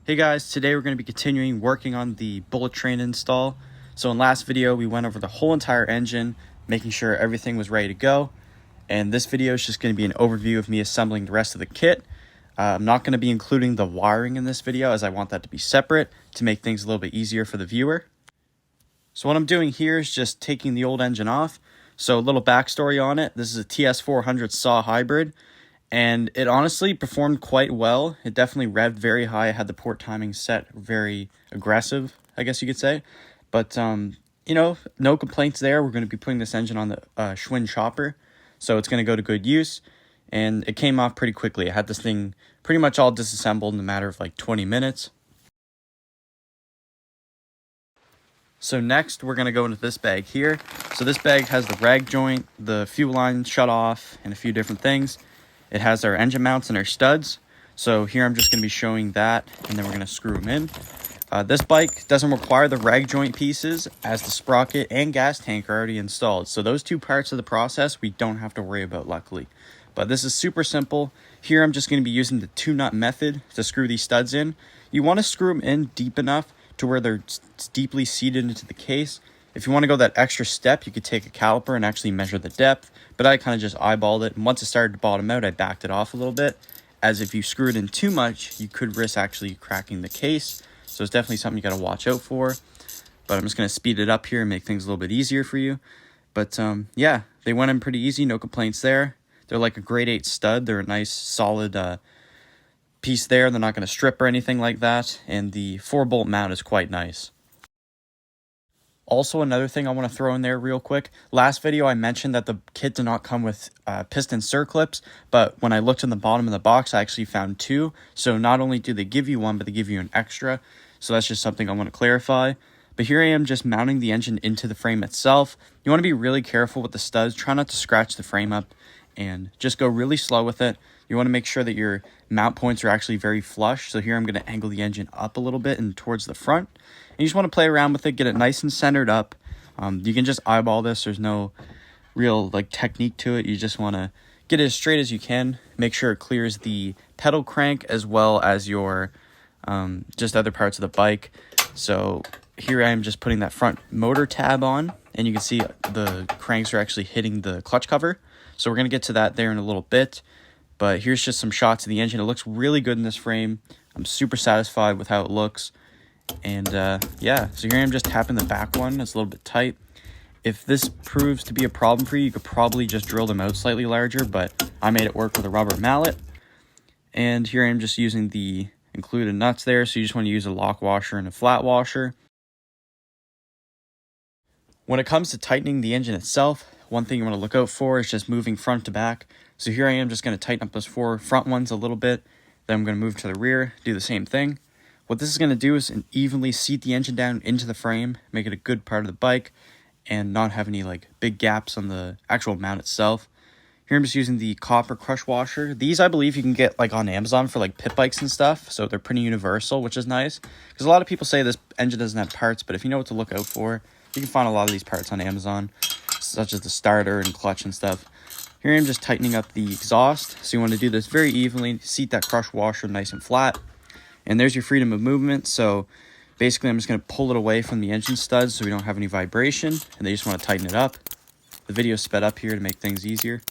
Hey guys, today we're going to be continuing working on the bullet train install. So in last video we went over the whole entire engine, making sure everything was ready to go. And this video is just going to be an overview of me assembling the rest of the kit. I'm not going to be including the wiring in this video as I want that to be separate to make things a little bit easier for the viewer. So what I'm doing here is just taking the old engine off. So a little backstory on it. This is a TS400 SAW hybrid. And it honestly performed quite well. It definitely revved very high. I had the port timing set very aggressive, I guess you could say. But, you know, no complaints there. We're going to be putting this engine on the Schwinn chopper. So it's going to go to good use. And it came off pretty quickly. I had this thing pretty much all disassembled in a matter of like 20 minutes. So next, we're going to go into this bag here. So this bag has the rag joint, the fuel line shut off, and a few different things. It has our engine mounts and our studs. So here I'm just going to be showing that, and then we're going to screw them in. This bike doesn't require the rag joint pieces, as the sprocket and gas tank are already installed. So those two parts of the process we don't have to worry about, luckily. But this is super simple. Here I'm just going to be using the 2-nut method to screw these studs in. You want to screw them in deep enough to where they're deeply seated into the case. If you want to go that extra step, you could take a caliper and actually measure the depth, but I kind of just eyeballed it, and once it started to bottom out, I backed it off a little bit, as if you screw it in too much, you could risk actually cracking the case, so it's definitely something you got to watch out for. But I'm just going to speed it up here and make things a little bit easier for you. But yeah, they went in pretty easy, no complaints there. They're like a grade 8 stud. They're a nice solid piece there. They're not going to strip or anything like that, and the 4-bolt mount is quite nice. Also, another thing I want to throw in there real quick. Last video I mentioned that the kit did not come with piston circlips, but when I looked in the bottom of the box, I actually found 2. So not only do they give you one, but they give you an extra. So that's just something I want to clarify. But here I am just mounting the engine into the frame itself. You want to be really careful with the studs. Try not to scratch the frame up and just go really slow with it. You want to make sure that your mount points are actually very flush. So here I'm going to angle the engine up a little bit and towards the front. And you just want to play around with it, get it nice and centered up. You can just eyeball this. There's no real technique to it. You just want to get it as straight as you can. Make sure it clears the pedal crank as well as your just other parts of the bike. So here I am just putting that front motor tab on, and you can see the cranks are actually hitting the clutch cover. So we're going to get to that there in a little bit. But here's just some shots of the engine. It looks really good in this frame. I'm super satisfied with how it looks. And yeah, so here I am just tapping the back one. It's a little bit tight. If this proves to be a problem for you, you could probably just drill them out slightly larger, but I made it work with a rubber mallet. And here I am just using the included nuts there, so you just want to use a lock washer and a flat washer. When it comes to tightening the engine itself, one thing you want to look out for is just moving front to back. So here I am just going to tighten up those 4 front ones a little bit. Then I'm going to move to the rear, do the same thing. What this is going to do is evenly seat the engine down into the frame, make it a good part of the bike, and not have any big gaps on the actual mount itself. Here I'm just using the copper crush washer. These I believe you can get on Amazon for pit bikes and stuff, so they're pretty universal, which is nice. Because a lot of people say this engine doesn't have parts, but if you know what to look out for, you can find a lot of these parts on Amazon, such as the starter and clutch and stuff. Here I'm just tightening up the exhaust, so you want to do this very evenly, seat that crush washer nice and flat. And there's your freedom of movement. So basically I'm just going to pull it away from the engine studs so we don't have any vibration, and they just want to tighten it up. The video is sped up here to make things easier.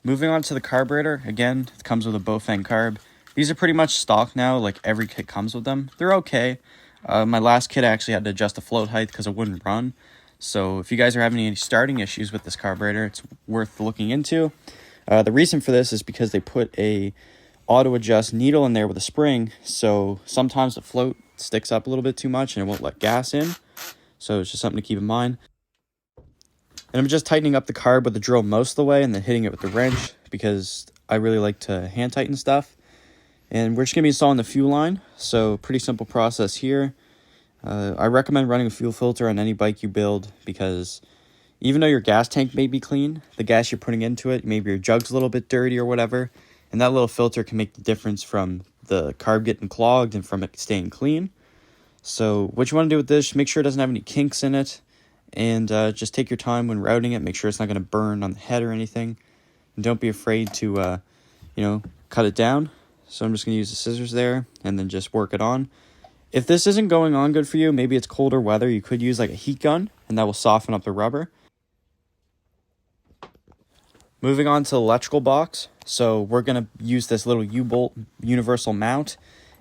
Moving on to the carburetor, again, it comes with a Bofang carb. These are pretty much stock now, every kit comes with them. They're okay. My last kit I actually had to adjust the float height because it wouldn't run. So if you guys are having any starting issues with this carburetor, it's worth looking into. The reason for this is because they put a auto adjust needle in there with a spring, so sometimes the float sticks up a little bit too much and it won't let gas in. So it's just something to keep in mind. And I'm just tightening up the carb with the drill most of the way and then hitting it with the wrench because I really like to hand tighten stuff. And we're just going to be installing the fuel line, so pretty simple process here. I recommend running a fuel filter on any bike you build because even though your gas tank may be clean, the gas you're putting into it, maybe your jug's a little bit dirty or whatever, and that little filter can make the difference from the carb getting clogged and from it staying clean. So what you want to do with this, make sure it doesn't have any kinks in it, and just take your time when routing it. Make sure it's not going to burn on the head or anything. And don't be afraid to, cut it down. So I'm just going to use the scissors there and then just work it on. If this isn't going on good for you, maybe it's colder weather, you could use like a heat gun and that will soften up the rubber. Moving on to the electrical box. So we're going to use this little U-bolt universal mount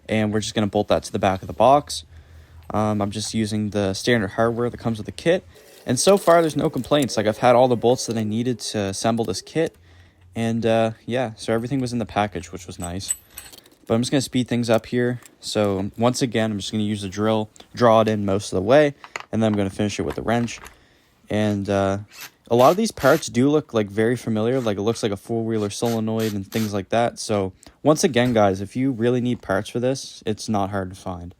and we're just going to bolt that to the back of the box. I'm just using the standard hardware that comes with the kit. And so far, there's no complaints. Like, I've had all the bolts that I needed to assemble this kit. And, yeah, so everything was in the package, which was nice. But I'm just going to speed things up here. So, once again, I'm just going to use the drill, draw it in most of the way, and then I'm going to finish it with the wrench. And a lot of these parts do look, like, very familiar. Like, it looks like a four-wheeler solenoid and things like that. So, once again, guys, if you really need parts for this, it's not hard to find.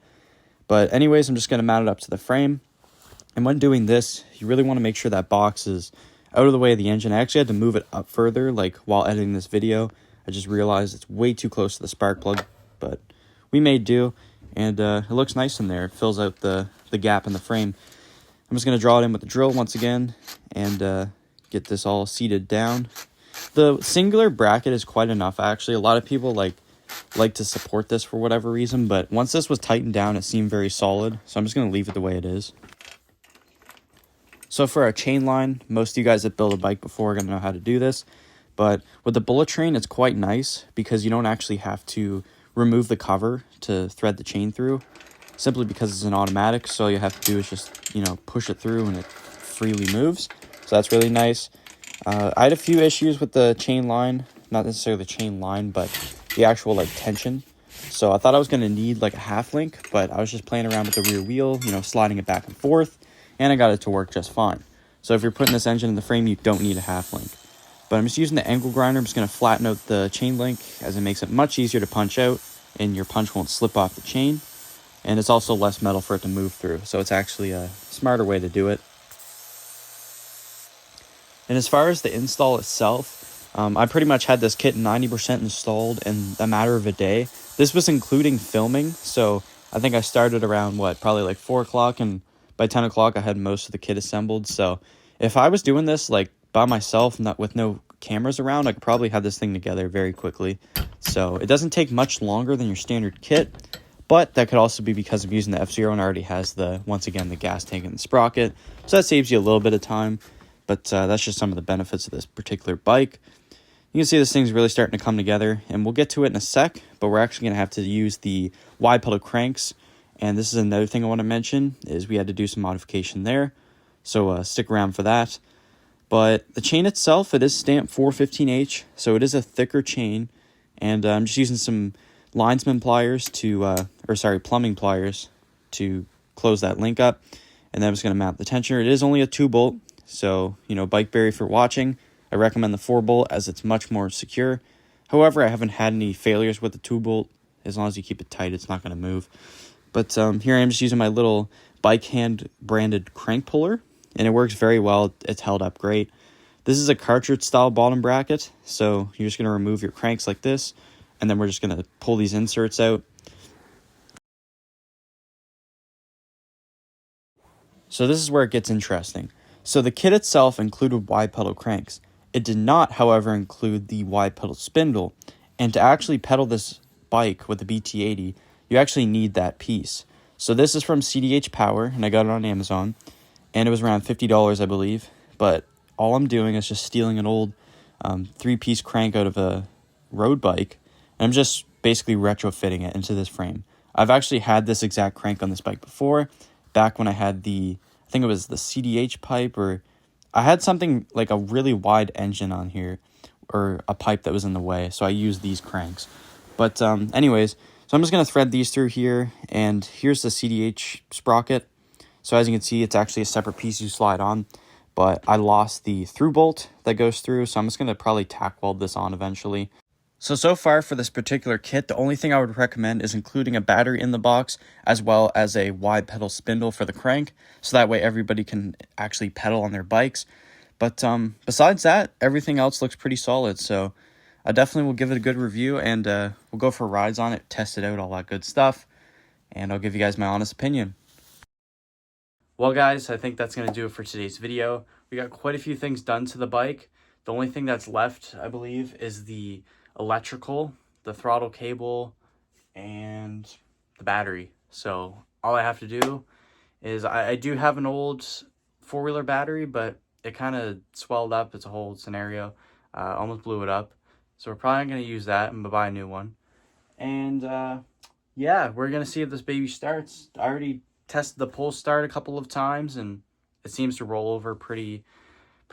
But anyways, I'm just going to mount it up to the frame. And when doing this, you really want to make sure that box is out of the way of the engine. I actually had to move it up further, like while editing this video. I just realized it's way too close to the spark plug, but we made do. And it looks nice in there. It fills out the gap in the frame. I'm just going to draw it in with the drill once again and get this all seated down. The singular bracket is quite enough, actually. A lot of people like to support this for whatever reason, but once this was tightened down, it seemed very solid. So I'm just going to leave it the way it is. So for our chain line, most of you guys that build a bike before are going to know how to do this. But with the bullet train, it's quite nice because you don't actually have to remove the cover to thread the chain through, simply because it's an automatic. So all you have to do is just, push it through and it freely moves. So that's really nice. I had a few issues with the chain line, not necessarily the chain line, but the actual tension. So I thought I was going to need a half link, but I was just playing around with the rear wheel, sliding it back and forth. And I got it to work just fine. So if you're putting this engine in the frame, you don't need a half link. But I'm just using the angle grinder. I'm just going to flatten out the chain link as it makes it much easier to punch out and your punch won't slip off the chain. And it's also less metal for it to move through. So it's actually a smarter way to do it. And as far as the install itself, I pretty much had this kit 90% installed in a matter of a day. This was including filming. So I think I started around, probably 4 o'clock, and by 10 o'clock, I had most of the kit assembled. So if I was doing this by myself, not with no cameras around, I could probably have this thing together very quickly. So it doesn't take much longer than your standard kit, but that could also be because I'm using the F-Zero and already has once again, the gas tank and the sprocket. So that saves you a little bit of time, but that's just some of the benefits of this particular bike. You can see this thing's really starting to come together, and we'll get to it in a sec, but we're actually going to have to use the wide pedal cranks. And this is another thing I want to mention, is we had to do some modification there. So stick around for that. But the chain itself, it is stamped 415H, so it is a thicker chain. And I'm just using some plumbing pliers to close that link up. And then I'm just going to mount the tensioner. It is only a 2-bolt, so, Bikeberry, for watching, I recommend the 4-bolt as it's much more secure. However, I haven't had any failures with the 2-bolt. As long as you keep it tight, it's not going to move. But here I am just using my little Bike Hand branded crank puller, and it works very well. It's held up great. This is a cartridge style bottom bracket, so you're just going to remove your cranks like this, and then we're just going to pull these inserts out. So this is where it gets interesting. So the kit itself included wide pedal cranks. It did not, however, include the wide pedal spindle, and to actually pedal this bike with the BT80, you actually need that piece. So this is from CDH Power, and I got it on Amazon, and it was around $50, I believe. But all I'm doing is just stealing an old 3-piece crank out of a road bike, and I'm just basically retrofitting it into this frame. I've actually had this exact crank on this bike before, back when I had I think it was the CDH pipe, or I had something like a really wide engine on here, or a pipe that was in the way, so I used these cranks. But anyways, so I'm just going to thread these through here, and here's the CDH sprocket. So as you can see, it's actually a separate piece you slide on, but I lost the through bolt that goes through, so I'm just going to probably tack weld this on eventually. So far for this particular kit, the only thing I would recommend is including a battery in the box, as well as a wide pedal spindle for the crank, so that way everybody can actually pedal on their bikes. But besides that, everything else looks pretty solid, so I definitely will give it a good review, and we'll go for rides on it, test it out, all that good stuff, and I'll give you guys my honest opinion. Well, guys, I think that's going to do it for today's video. We got quite a few things done to the bike. The only thing that's left, I believe, is the electrical, the throttle cable, and the battery. So all I have to do is, I do have an old four-wheeler battery, but it kind of swelled up. It's a whole scenario. Almost blew it up. So we're probably not going to use that and buy a new one. And yeah, we're going to see if this baby starts. I already tested the pull start a couple of times, and it seems to roll over pretty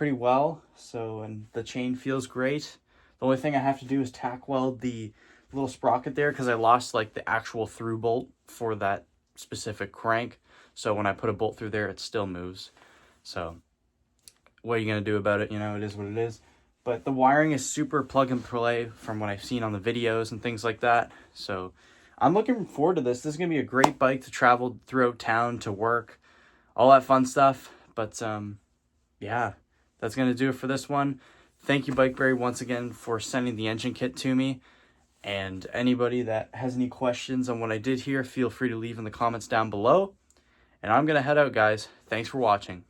well. So, and the chain feels great. The only thing I have to do is tack weld the little sprocket there, because I lost like the actual through bolt for that specific crank. So when I put a bolt through there, it still moves. So what are you going to do about it? You know, it is what it is. But the wiring is super plug and play from what I've seen on the videos and things like that. So I'm looking forward to this. This is going to be a great bike to travel throughout town, to work, all that fun stuff. But yeah, that's going to do it for this one. Thank you, Bikeberry, once again for sending the engine kit to me. And anybody that has any questions on what I did here, feel free to leave in the comments down below. And I'm going to head out, guys. Thanks for watching.